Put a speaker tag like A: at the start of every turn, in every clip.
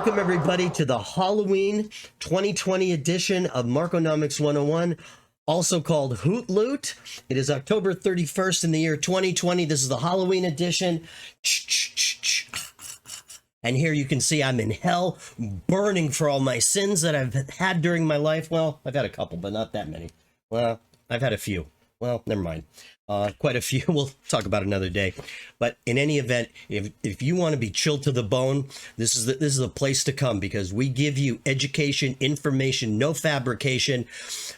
A: Welcome everybody to the Halloween 2020 edition of Markonomics 101, also called Hoot Loot. It is October 31st in the year 2020. This is the Halloween edition. And here you can see I'm in hell, burning for all my sins that I've had during my life. Well, I've had a couple, but not that many. Well, I've had a few. Well, never mind. Quite a few. We'll talk about another day. But in any event, if you want to be chilled to the bone, this is the place to come, because we give you education, information, no fabrication.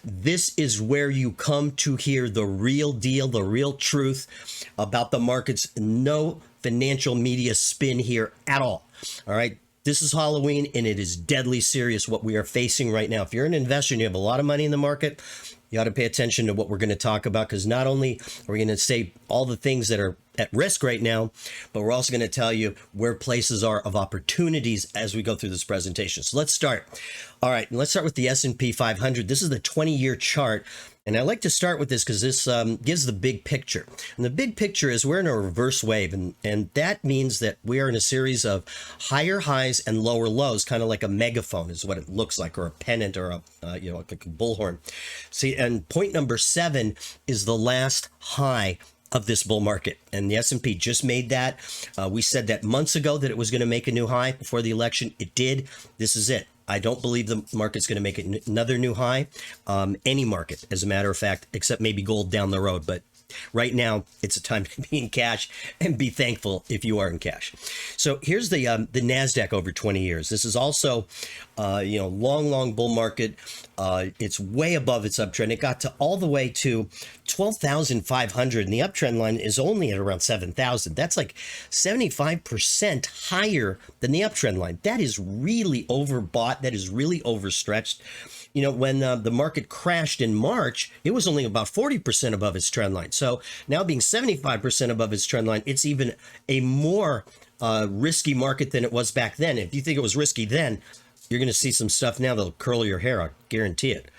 A: This is where you come to hear the real deal, the real truth about the markets. No financial media spin here at all. All right. This is Halloween, and it is deadly serious what we are facing right now. If you're an investor and you have a lot of money in the market, you ought to pay attention to what we're going to talk about, because not only are we going to say all the things that are at risk right now, but we're also going to tell you where places are of opportunities as we go through this presentation. So let's start. All right, let's start with the S&P 500. This is the 20-year chart. And I like to start with this because this gives the big picture. And the big picture is we're in a reverse wave. And that means that we are in a series of higher highs and lower lows, kind of like a megaphone is what it looks like, or a pennant, or like a bullhorn. See, and point number 7 is the last high of this bull market, and the S&P just made that. We said that months ago that it was going to make a new high before the election. It did. This is it. I don't believe the market's going to make it another new high. Any market, as a matter of fact, except maybe gold down the road. But right now, it's a time to be in cash, and be thankful if you are in cash. So here's the NASDAQ over 20 years. This is also, long bull market. It's way above its uptrend. It got to all the way to 12,500, and the uptrend line is only at around 7,000. That's like 75% higher than the uptrend line. That is really overbought. That is really overstretched. When the market crashed in March, it was only about 40% above its trend line. So now being 75% above its trend line, it's even a more risky market than it was back then. If you think it was risky then, you're going to see some stuff now that'll curl your hair. I guarantee it.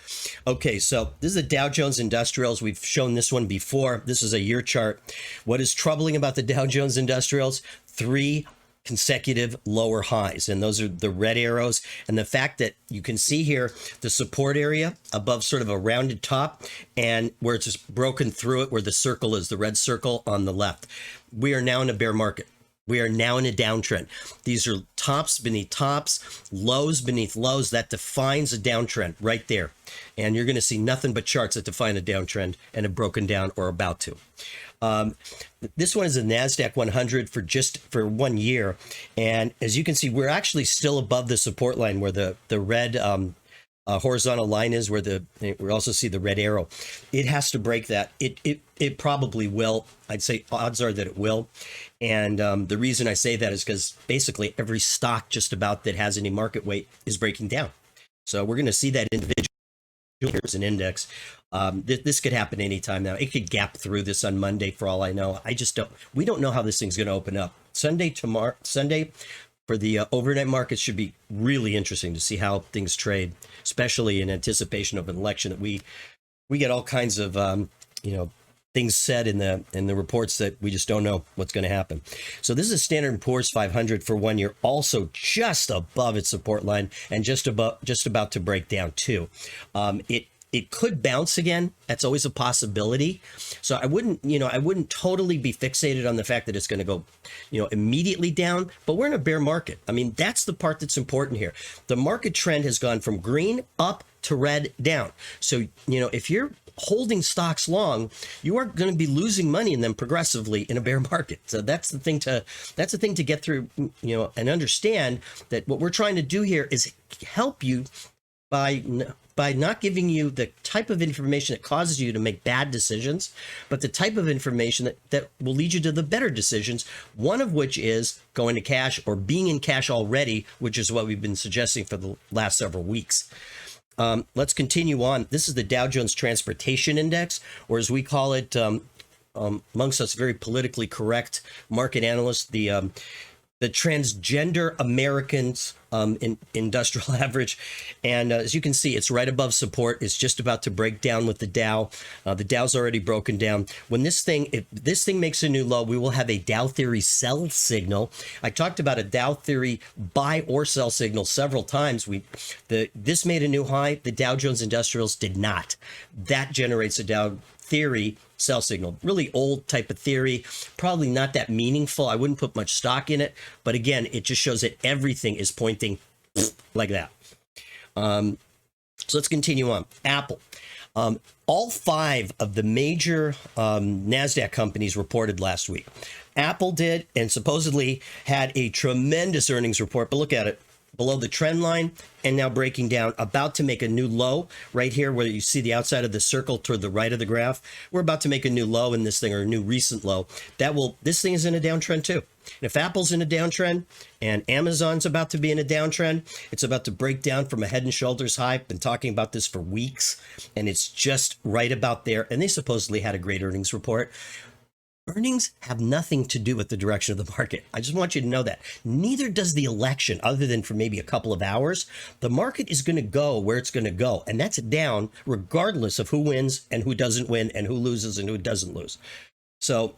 A: Okay, so this is the Dow Jones Industrials. We've shown this one before. This is a year chart. What is troubling about the Dow Jones Industrials? 3 consecutive lower highs, and those are the red arrows. And the fact that you can see here the support area above sort of a rounded top, and where it's just broken through it, where the circle is, the red circle on the left. We are now in a bear market. We are now in a downtrend. These are tops beneath tops, lows beneath lows. That defines a downtrend right there. And you're going to see nothing but charts that define a downtrend and have broken down or about to. This one is a NASDAQ 100 for 1 year. And as you can see, we're actually still above the support line where the red horizontal line is, where we also see the red arrow. It has to break that. It probably will. I'd say odds are that it will. And the reason I say that is because basically every stock just about that has any market weight is breaking down. So we're going to see that individual. Here's an index. This could happen anytime now. It could gap through this on Monday for all I know. We don't know how this thing's going to open up. Sunday for the overnight markets should be really interesting to see how things trade, especially in anticipation of an election that we get all kinds of things said in the reports that we just don't know what's going to happen. So this is Standard & Poor's 500 for 1 year, also just above its support line and just about to break down too. It could bounce again. That's always a possibility. So I wouldn't totally be fixated on the fact that it's going to go, immediately down, but we're in a bear market. I mean, that's the part that's important here. The market trend has gone from green up to red down. So, if you're holding stocks long, you are going to be losing money in them progressively in a bear market. So that's the thing to get through, and understand that what we're trying to do here is help you by not giving you the type of information that causes you to make bad decisions, but the type of information that will lead you to the better decisions, one of which is going to cash or being in cash already, which is what we've been suggesting for the last several weeks. Let's continue on. This is the Dow Jones Transportation Index, or as we call it amongst us very politically correct market analysts, the Transgender Americans industrial average. And as you can see, it's right above support. It's just about to break down with the Dow. The Dow's already broken down. When if this thing makes a new low, we will have a Dow theory sell signal. I talked about a Dow theory buy or sell signal several times. This made a new high. The Dow Jones Industrials did not. That generates a Dow theory sell signal. Really old type of theory, probably not that meaningful. I wouldn't put much stock in it, but again, it just shows that everything is pointing like that. So let's continue on. Apple. All 5 of the major NASDAQ companies reported last week. Apple did, and supposedly had a tremendous earnings report, but look at it. Below the trend line and now breaking down, about to make a new low right here where you see the outside of the circle toward the right of the graph. We're about to make a new low in this thing, or a new recent low. This thing is in a downtrend too. And if Apple's in a downtrend and Amazon's about to be in a downtrend, it's about to break down from a head and shoulders high. Been talking about this for weeks, and it's just right about there. And they supposedly had a great earnings report. Earnings have nothing to do with the direction of the market. I just want you to know that. Neither does the election, other than for maybe a couple of hours. The market is going to go where it's going to go, and that's down regardless of who wins and who doesn't win and who loses and who doesn't lose. So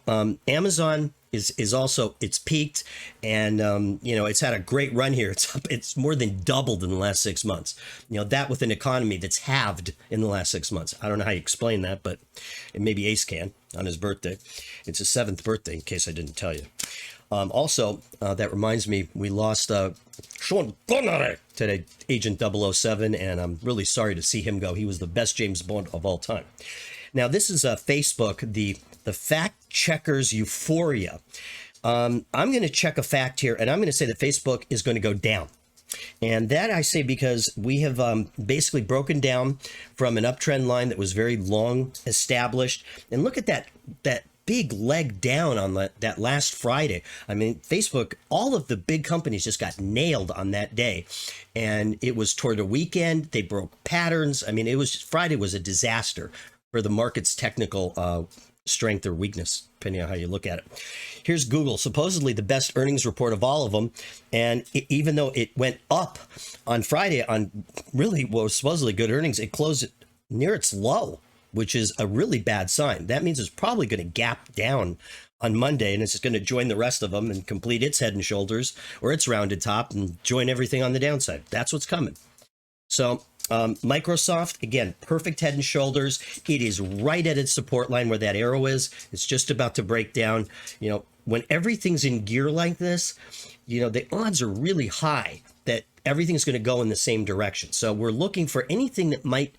A: Amazon is also, it's peaked, and it's had a great run here. It's more than doubled in the last 6 months. That with an economy that's halved in the last 6 months. I don't know how you explain that, but maybe Ace can on his birthday. It's his 7th birthday, in case I didn't tell you. Also, that reminds me, we lost Sean Connery today, Agent 007, and I'm really sorry to see him go. He was the best James Bond of all time. Now, this is Facebook, the fact checkers euphoria. I'm going to check a fact here, and I'm going to say that Facebook is going to go down. And that I say because we have basically broken down from an uptrend line that was very long established. And look at that big leg down on that last Friday. I mean, Facebook, all of the big companies just got nailed on that day. And it was toward a weekend. They broke patterns. I mean, Friday was a disaster for the market's technical strength or weakness, depending on how you look at it. Here's Google, supposedly the best earnings report of all of them. And even though it went up on Friday on really what was supposedly good earnings, it closed near its low, which is a really bad sign. That means it's probably going to gap down on Monday, and it's just going to join the rest of them and complete its head and shoulders or its rounded top and join everything on the downside. That's what's coming. So Microsoft, again, perfect head and shoulders. It is right at its support line where that arrow is. It's just about to break down. When everything's in gear like this, the odds are really high that everything's going to go in the same direction. So we're looking for anything that might,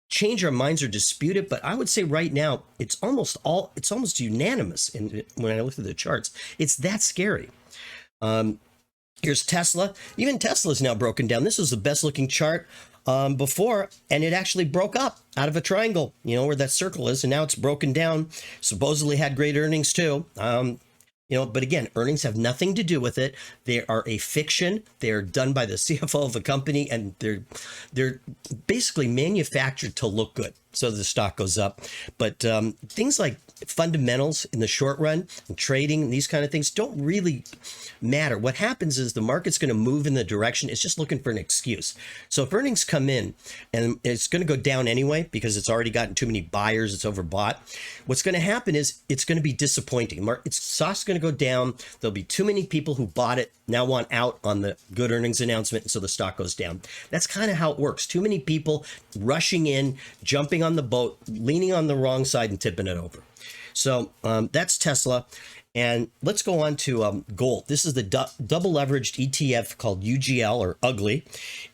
A: change our minds or dispute it. But I would say right now, it's almost unanimous. And when I look at the charts, it's that scary. Here's Tesla. Even Tesla's now broken down. This was the best looking chart before, and it actually broke up out of a triangle, where that circle is, and now it's broken down. Supposedly had great earnings too. But again, earnings have nothing to do with it. They are a fiction. They're done by the CFO of a company, and they're basically manufactured to look good. So the stock goes up. But things like fundamentals in the short run and trading, these kind of things don't really matter. What happens is the market's going to move in the direction. It's just looking for an excuse. So if earnings come in and it's going to go down anyway because it's already gotten too many buyers, it's overbought, what's going to happen is it's going to be disappointing. Stock's going to go down. There'll be too many people who bought it now want out on the good earnings announcement, and so the stock goes down. That's kind of how it works. Too many people rushing in, jumping on the boat, leaning on the wrong side and tipping it over. So that's Tesla. And let's go on to gold. This is the double leveraged ETF called UGL, or ugly.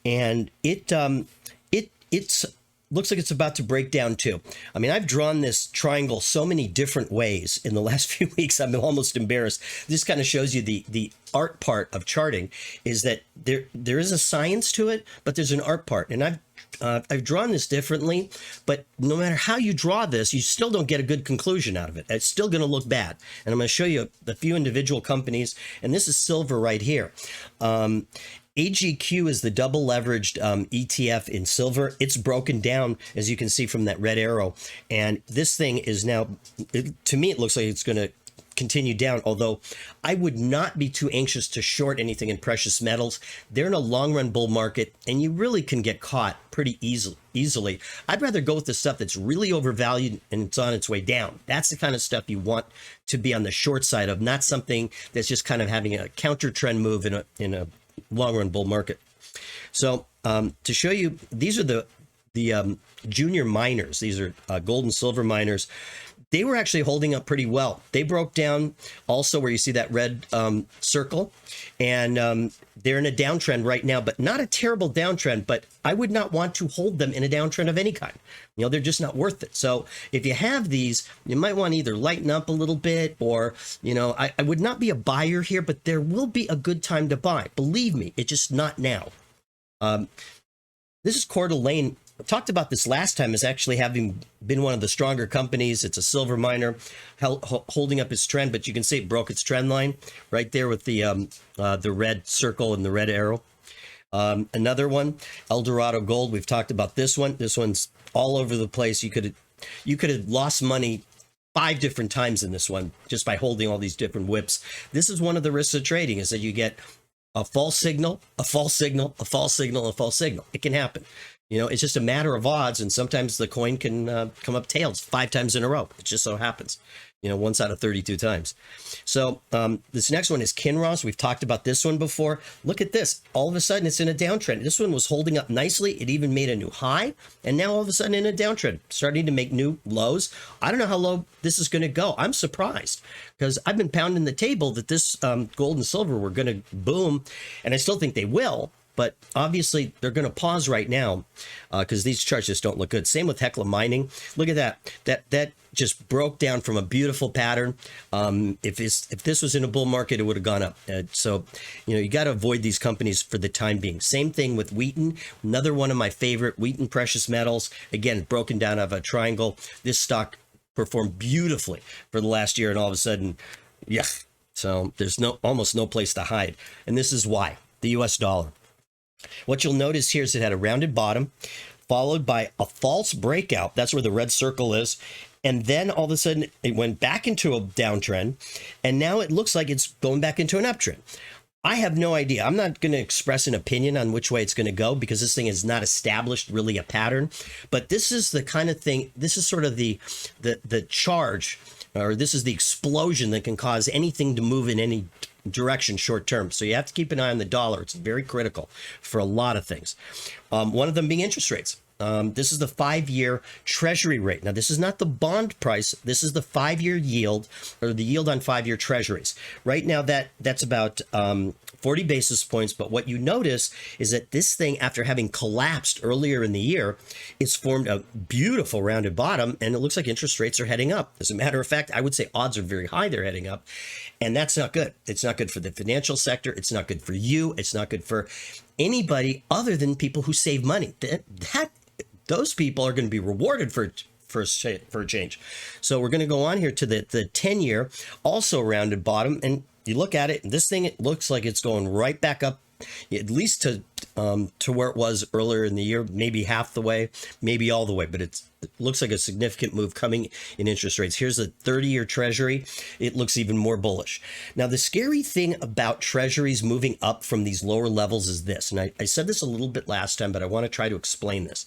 A: And it's looks like it's about to break down too. I mean, I've drawn this triangle so many different ways in the last few weeks. I'm almost embarrassed. This kind of shows you the art part of charting, is that there is a science to it, but there's an art part. And I've drawn this differently, but no matter how you draw this, you still don't get a good conclusion out of it. It's still going to look bad. And I'm going to show you the few individual companies. And this is silver right here. AGQ is the double leveraged ETF in silver. It's broken down, as you can see from that red arrow. And this thing is now, to me, it looks like it's going to continue down, although I would not be too anxious to short anything in precious metals. They're in a long run bull market, and you really can get caught pretty easily. I'd rather go with the stuff that's really overvalued and it's on its way down. That's the kind of stuff you want to be on the short side of, not something that's just kind of having a counter trend move in a long run bull market. So to show you, these are the junior miners. These are gold and silver miners. They were actually holding up pretty well. They broke down also where you see that red circle, and they're in a downtrend right now, but not a terrible downtrend, but I would not want to hold them in a downtrend of any kind. You know, they're just not worth it. So if you have these, you might want to either lighten up a little bit, or, you know, I would not be a buyer here, but there will be a good time to buy. Believe me, it's just not now. This is Coeur d'Alene. I talked about this last time as actually having been one of the stronger companies. It's a silver miner holding up its trend, but you can see it broke its trend line right there with the red circle and the red arrow. Another one, El Dorado Gold. We've talked about this one. This one's all over the place. You could have lost money 5 different times in this one just by holding all these different whips. This is one of the risks of trading, is that you get a false signal, a false signal, a false signal, a false signal. It can happen. You know, it's just a matter of odds, and sometimes the coin can come up tails 5 times in a row. It just so happens, you know, once out of 32 times. So this next one is Kinross. We've talked about this one before. Look at this. All of a sudden, it's in a downtrend. This one was holding up nicely. It even made a new high, and now all of a sudden in a downtrend, starting to make new lows. I don't know how low this is going to go. I'm surprised, because I've been pounding the table that this gold and silver were going to boom, and I still think they will. But obviously, they're going to pause right now because these charts just don't look good. Same with Hecla Mining. Look at that. That just broke down from a beautiful pattern. If this was in a bull market, it would have gone up. So, you know, you got to avoid these companies for the time being. Same thing with Wheaton. Another one of my favorite, Wheaton Precious Metals. Again, broken down of a triangle. This stock performed beautifully for the last year, and all of a sudden, yeah. So there's almost no place to hide. And this is why. The US dollar. What you'll notice here is it had a rounded bottom, followed by a false breakout. That's where the red circle is. And then all of a sudden, it went back into a downtrend. And now it looks like it's going back into an uptrend. I have no idea. I'm not going to express an opinion on which way it's going to go, because this thing is not established really a pattern. But this is the kind of thing, this is sort of the charge, or this is the explosion that can cause anything to move in any direction short term. So you have to keep an eye on the dollar. It's very critical for a lot of things. One of them being interest rates. This is the 5-year treasury rate. Now, this is not the bond price. This is the 5-year yield, or the yield on 5-year treasuries. Right now, that's about 40 basis points. But what you notice is that this thing, after having collapsed earlier in the year, it's formed a beautiful rounded bottom, and it looks like interest rates are heading up. As a matter of fact, I would say odds are very high they're heading up. And that's not good. It's not good for the financial sector. It's not good for you. It's not good for anybody other than people who save money. Those people are going to be rewarded for a change. So we're going to go on here to the 10-year, also rounded bottom. And you look at it, and this thing, it looks like it's going right back up, at least to where it was earlier in the year, maybe half the way, maybe all the way, but it looks like a significant move coming in interest rates. Here's a 30-year treasury. It looks even more bullish. Now, the scary thing about treasuries moving up from these lower levels is this, and I said this a little bit last time, but I want to try to explain this.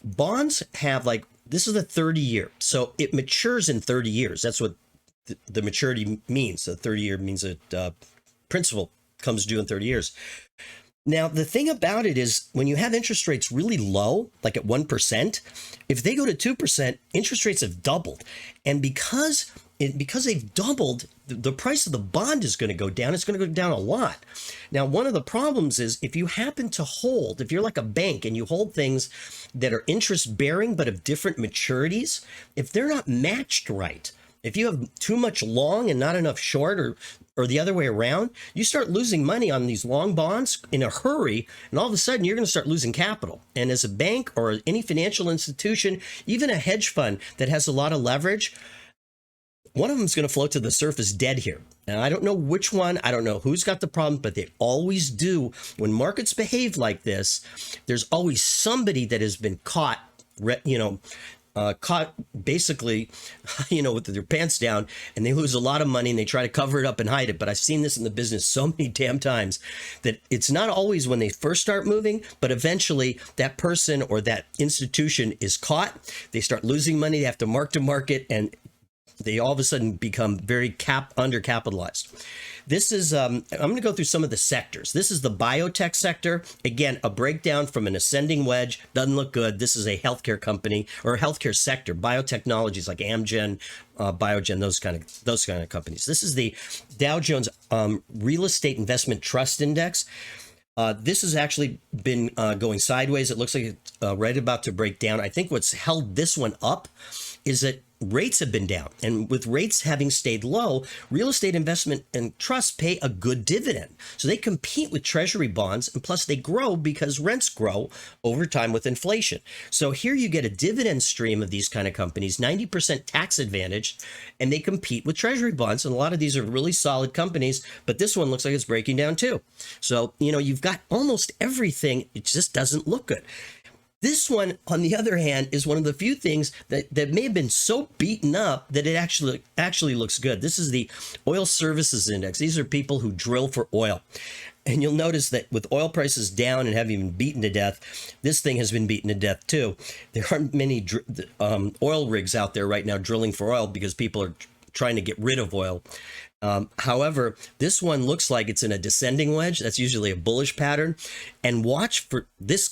A: Bonds have, like, this is a 30-year, so it matures in 30 years. That's what the maturity means. The 30-year means that principal comes due in 30 years. Now, the thing about it is, when you have interest rates really low, like at 1%, if they go to 2%, interest rates have doubled. And because they've doubled, the price of the bond is going to go down. It's going to go down a lot. Now, one of the problems is, if you happen to hold, if you're like a bank and you hold things that are interest bearing but of different maturities, if they're not matched right, if you have too much long and not enough short, or the other way around, you start losing money on these long bonds in a hurry, and all of a sudden you're going to start losing capital. And as a bank or any financial institution, even a hedge fund that has a lot of leverage, one of them is going to float to the surface dead here. And I don't know which one, I don't know who's got the problem, but they always do. When markets behave like this, there's always somebody that has been caught, you know, caught basically, with their pants down, and they lose a lot of money and they try to cover it up and hide it. But I've seen this in the business so many damn times that it's not always when they first start moving, but eventually that person or that institution is caught. They start losing money. They have to mark to market, and they all of a sudden become very undercapitalized. This is, I'm going to go through some of the sectors. This is the biotech sector. Again, a breakdown from an ascending wedge. Doesn't look good. This is a healthcare company or a healthcare sector. Biotechnologies like Amgen, Biogen, those kind of companies. This is the Dow Jones Real Estate Investment Trust Index. This has actually been going sideways. It looks like it's right about to break down. I think what's held this one up is that rates have been down, and with rates having stayed low, real estate investment and trusts pay a good dividend. So they compete with treasury bonds, and plus they grow because rents grow over time with inflation. So here you get a dividend stream of these kind of companies, 90% tax advantage, and they compete with treasury bonds. And a lot of these are really solid companies, but this one looks like it's breaking down too. So, you've got almost everything. It just doesn't look good. This one, on the other hand, is one of the few things that may have been so beaten up that it actually looks good. This is the Oil Services Index. These are people who drill for oil. And you'll notice that with oil prices down and having been beaten to death, this thing has been beaten to death too. There aren't many oil rigs out there right now drilling for oil because people are trying to get rid of oil. However, this one looks like it's in a descending wedge. That's usually a bullish pattern. And watch for these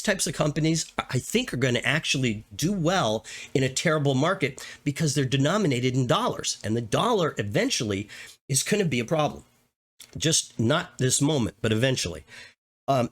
A: types of companies, I think, are going to actually do well in a terrible market because they're denominated in dollars. And the dollar eventually is going to be a problem. Just not this moment, but eventually.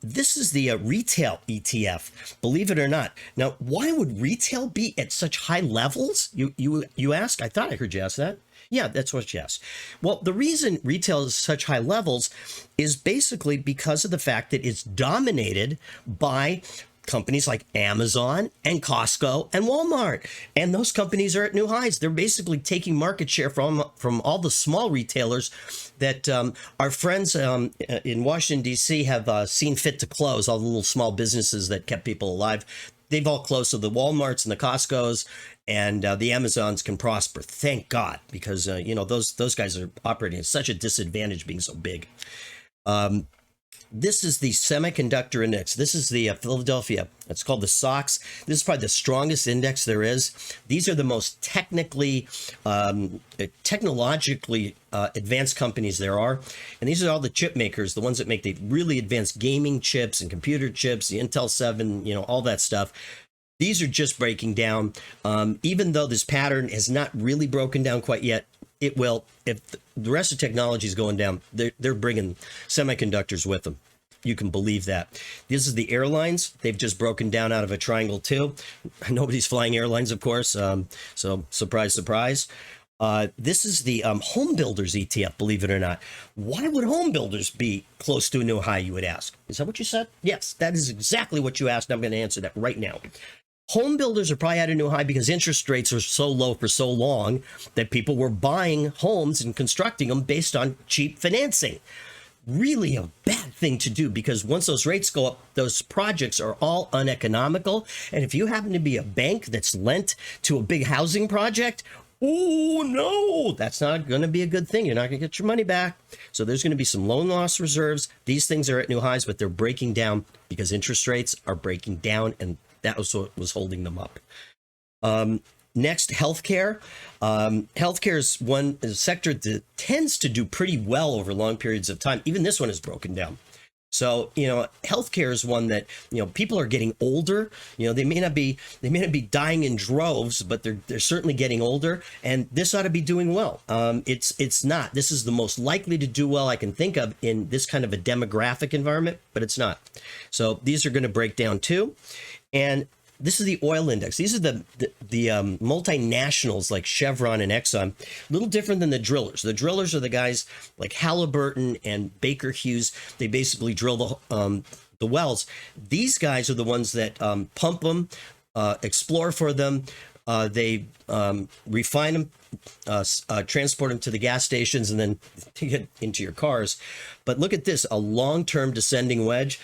A: This is the retail ETF, believe it or not. Now, why would retail be at such high levels? You ask? I thought I heard you ask that. Yeah, that's what you asked. Well, the reason retail is such high levels is basically because of the fact that it's dominated by companies like Amazon and Costco and Walmart. And those companies are at new highs. They're basically taking market share from all the small retailers that our friends in Washington, D.C. have seen fit to close, all the little small businesses that kept people alive. They've all closed, so the Walmarts and the Costcos and the Amazons can prosper. Thank God, because those guys are operating at such a disadvantage being so big. This is the semiconductor index. This is the Philadelphia. It's called the SOX. This is probably the strongest index there is. These are the most technologically advanced companies there are. And these are all the chip makers, the ones that make the really advanced gaming chips and computer chips, the Intel 7, all that stuff. These are just breaking down. Even though this pattern has not really broken down quite yet, it will. If the rest of technology is going down, they're bringing semiconductors with them. You can believe that. This is the airlines. They've just broken down out of a triangle too. Nobody's flying airlines, of course. So surprise, surprise. This is the home builders ETF, believe it or not. Why would home builders be close to a new high, you would ask? Is that what you said? Yes, that is exactly what you asked. I'm going to answer that right now. Home builders are probably at a new high because interest rates are so low for so long that people were buying homes and constructing them based on cheap financing. Really a bad thing to do, because once those rates go up, those projects are all uneconomical. And if you happen to be a bank that's lent to a big housing project, oh no, that's not going to be a good thing. You're not going to get your money back. So there's going to be some loan loss reserves. These things are at new highs, but they're breaking down because interest rates are breaking down, and that was what was holding them up. Next, healthcare. Healthcare is one sector that tends to do pretty well over long periods of time. Even this one is broken down. So, healthcare is one that, people are getting older. They may not be dying in droves, but they're certainly getting older, and this ought to be doing well. It's not. This is the most likely to do well I can think of in this kind of a demographic environment, but it's not. So these are going to break down too. And this is the oil index. These are the multinationals like Chevron and Exxon. A little different than the drillers. The drillers are the guys like Halliburton and Baker Hughes. They basically drill the wells. These guys are the ones that pump them, explore for them. They refine them, transport them to the gas stations, and then get into your cars. But look at this, a long-term descending wedge.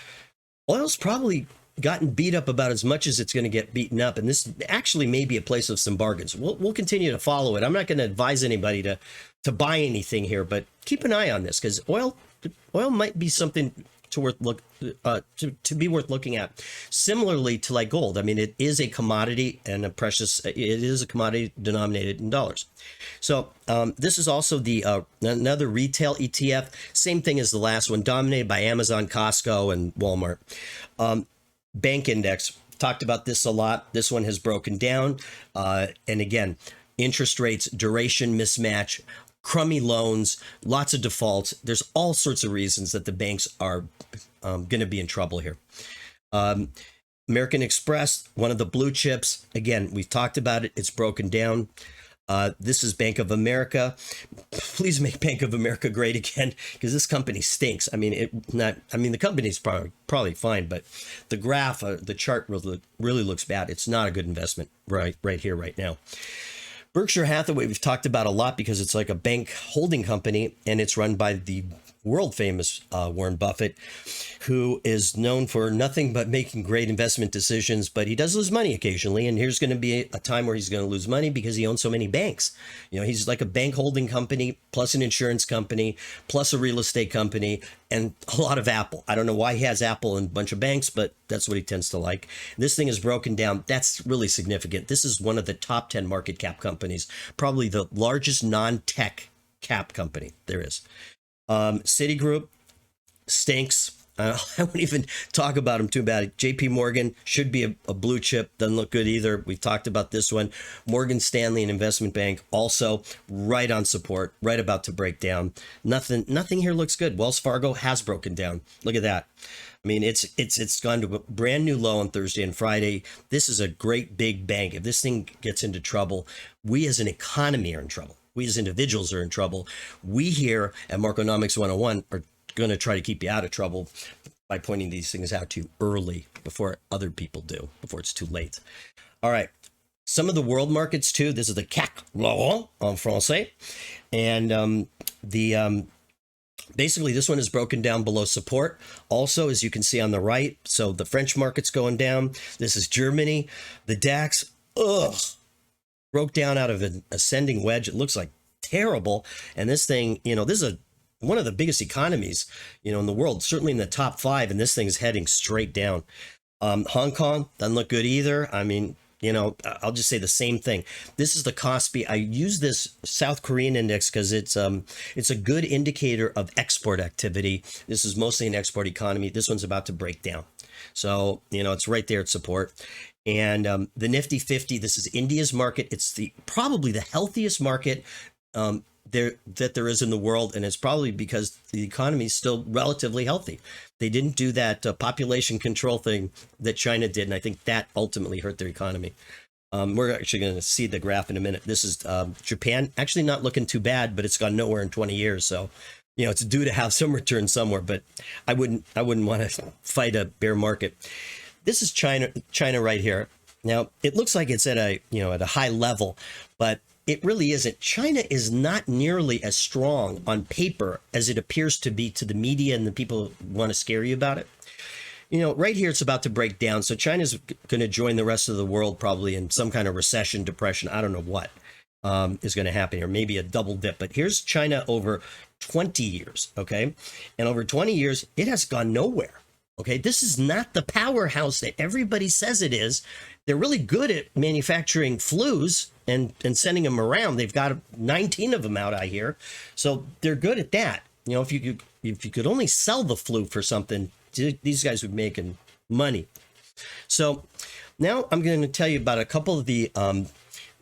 A: Oil's probably gotten beat up about as much as it's going to get beaten up. And this actually may be a place of some bargains. We'll continue to follow it. I'm not going to advise anybody to buy anything here, but keep an eye on this, because oil might be something to be worth looking at. Similarly to like gold, I mean, it is a commodity and it is a commodity denominated in dollars. So this is also the another retail ETF, same thing as the last one, dominated by Amazon, Costco, and Walmart. Bank index, talked about this a lot. This one has broken down, and again, interest rates, duration mismatch, crummy loans, lots of defaults. There's all sorts of reasons that the banks are going to be in trouble here. American Express, one of the blue chips. Again, we've talked about it. It's broken down. This is Bank of America. Please make Bank of America great again, because this company stinks. I mean, the company's probably fine, but the graph, the chart really looks bad. It's not a good investment right here, right now. Berkshire Hathaway, we've talked about a lot because it's like a bank holding company, and it's run by the world famous Warren Buffett, who is known for nothing but making great investment decisions, but he does lose money occasionally. And here's going to be a time where he's going to lose money because he owns so many banks. You know, he's like a bank holding company, plus an insurance company, plus a real estate company, and a lot of Apple. I don't know why he has Apple and a bunch of banks, but that's what he tends to like. This thing is broken down. That's really significant. This is one of the top 10 market cap companies, probably the largest non-tech cap company there is. Citigroup stinks. I won't even talk about them too bad. JP Morgan should be a blue chip. Doesn't look good either. We've talked about this one. Morgan Stanley, an investment bank, also right on support, right about to break down. Nothing here looks good. Wells Fargo has broken down. Look at that. I mean, it's gone to a brand new low on Thursday and Friday. This is a great big bank. If this thing gets into trouble, we as an economy are in trouble. We as individuals are in trouble. We here at Markonomics 101 are going to try to keep you out of trouble by pointing these things out to you early before other people do, before it's too late. All right. Some of the world markets too. This is the CAC Laurent en français. And basically this one is broken down below support. Also, as you can see on the right, so the French market's going down. This is Germany. The DAX, broke down out of an ascending wedge. It looks like terrible. And this thing, you know, this is one of the biggest economies, you know, in the world, certainly in the top 5. And this thing is heading straight down. Hong Kong doesn't look good either. I mean, you know, I'll just say the same thing. This is the Kospi. I use this South Korean index because it's a good indicator of export activity. This is mostly an export economy. This one's about to break down. So, you know, it's right there at support. And the Nifty 50, this is India's market. It's probably the healthiest market there is in the world. And it's probably because the economy is still relatively healthy. They didn't do that population control thing that China did. And I think that ultimately hurt their economy. We're actually going to see the graph in a minute. This is Japan, actually not looking too bad, but it's gone nowhere in 20 years. So, you know, it's due to have some return somewhere, but I wouldn't want to fight a bear market. This is China right here. Now, it looks like it's at a high level, but it really isn't. China is not nearly as strong on paper as it appears to be to the media and the people who want to scare you about it. You know, right here, it's about to break down. So China's going to join the rest of the world probably in some kind of recession, depression. I don't know what is going to happen here, maybe a double dip. But here's China over 20 years, okay? And over 20 years, it has gone nowhere. Okay, this is not the powerhouse that everybody says it is. They're really good at manufacturing flus and sending them around. They've got 19 of them out here. So they're good at that. You know, if you could only sell the flu for something, these guys would be making money. So now I'm going to tell you about a couple of the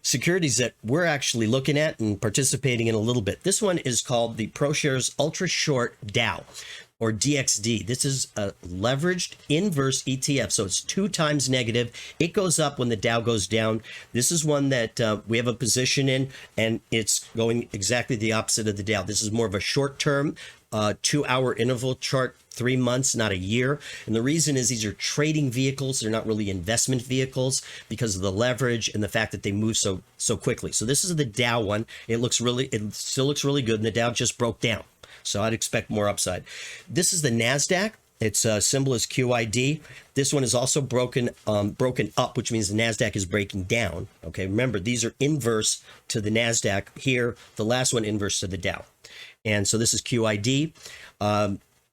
A: securities that we're actually looking at and participating in a little bit. This one is called the ProShares Ultra Short Dow, or DXD. This is a leveraged inverse ETF. So it's 2 times negative. It goes up when the Dow goes down. This is one that we have a position in, and it's going exactly the opposite of the Dow. This is more of a short-term 2-hour interval chart, 3 months, not a year. And the reason is these are trading vehicles. They're not really investment vehicles because of the leverage and the fact that they move so quickly. So this is the Dow one. It still looks really good, and the Dow just broke down. So I'd expect more upside. This is the NASDAQ. Its symbol is QID. This one is also broken up, which means the NASDAQ is breaking down. Okay, remember, these are inverse to the NASDAQ here. The last one inverse to the Dow. And so this is QID.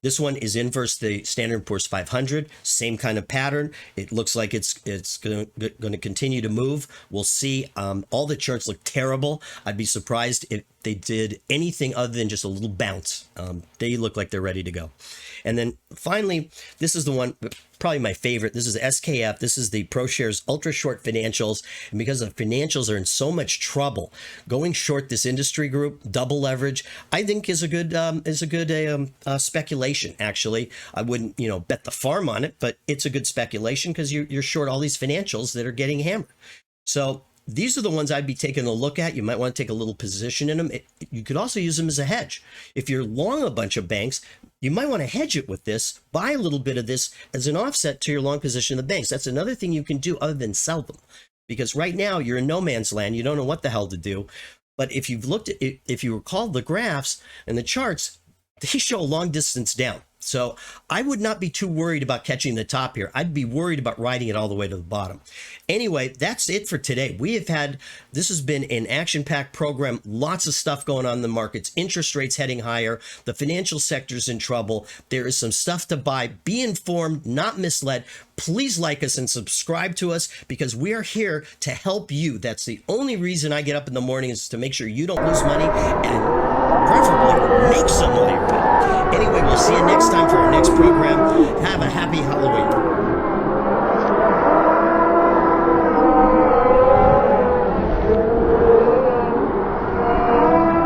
A: This one is inverse to the Standard & Poor's 500. Same kind of pattern. It looks like it's going to continue to move. We'll see. All the charts look terrible. I'd be surprised if they did anything other than just a little bounce. They look like they're ready to go. And then finally, this is the one, probably my favorite. This is the SKF. This is the ProShares Ultra Short Financials. And because the financials are in so much trouble, going short this industry group, double leverage, I think is a good speculation. Actually, I wouldn't bet the farm on it, but it's a good speculation because you're short all these financials that are getting hammered. So these are the ones I'd be taking a look at. You might want to take a little position in them. You could also use them as a hedge. If you're long a bunch of banks, you might want to hedge it with this, buy a little bit of this as an offset to your long position of the banks. That's another thing you can do other than sell them. Because right now you're in no man's land. You don't know what the hell to do. But if you've looked at it, if you recall the graphs and the charts, they show a long distance down. So I would not be too worried about catching the top here. I'd be worried about riding it all the way to the bottom. Anyway, that's it for today. This has been an action-packed program. Lots of stuff going on in the markets. Interest rates heading higher. The financial sector's in trouble. There is some stuff to buy. Be informed, not misled. Please like us and subscribe to us because we are here to help you. That's the only reason I get up in the morning, is to make sure you don't lose money and preferably make some while you're at it. Anyway, we'll see you next time for our next program.